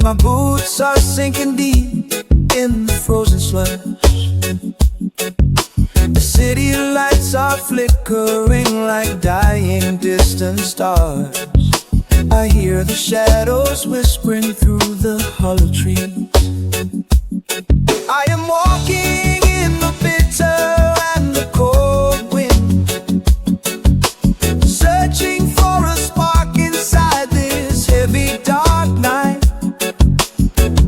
My boots are sinking deep in the frozen slush. The city lights are flickering like dying distant stars. I hear the shadows whispering through the hollow trees. I am walking in the bitter and the cold wind, searching for a spark inside this heavy dark night.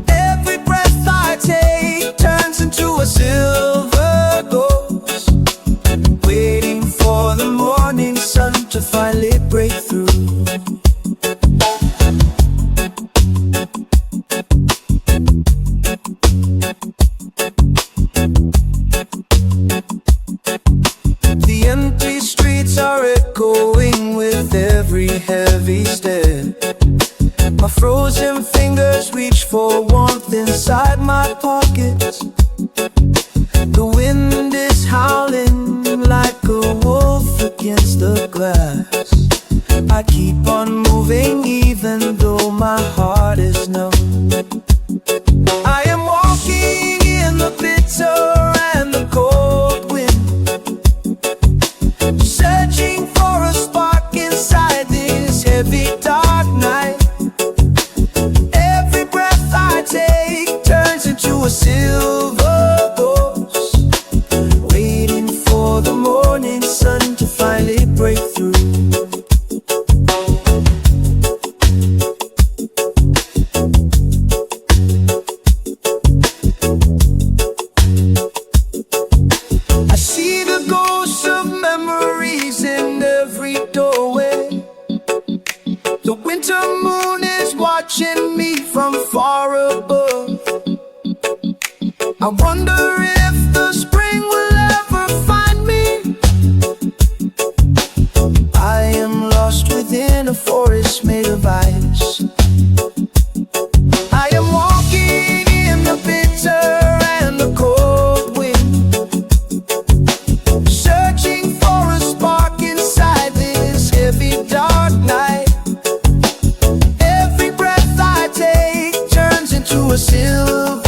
Every breath I take turns into a silver ghost, waiting for the morning sun to finally break through. The empty streets are echoing with every heavy step. My frozen fingers reach for warmth inside my pockets. The wind is howling like a wolf against the glass. I keep on moving even though my heart is numb. I am walking in the bitter and the cold wind, searching for a spark inside this heavy dark night. Every breath I take turns into a silver ghost, waiting for the morning sun to finally break through. I see the ghosts of memories in every doorway. The winter moon is watching me from far above. I wonder if the spring will ever find me. I am lost within a forest made of ice. I am walking in the bitter and the cold wind, searching for a spark inside this heavy dark night. Every breath I take turns into a silver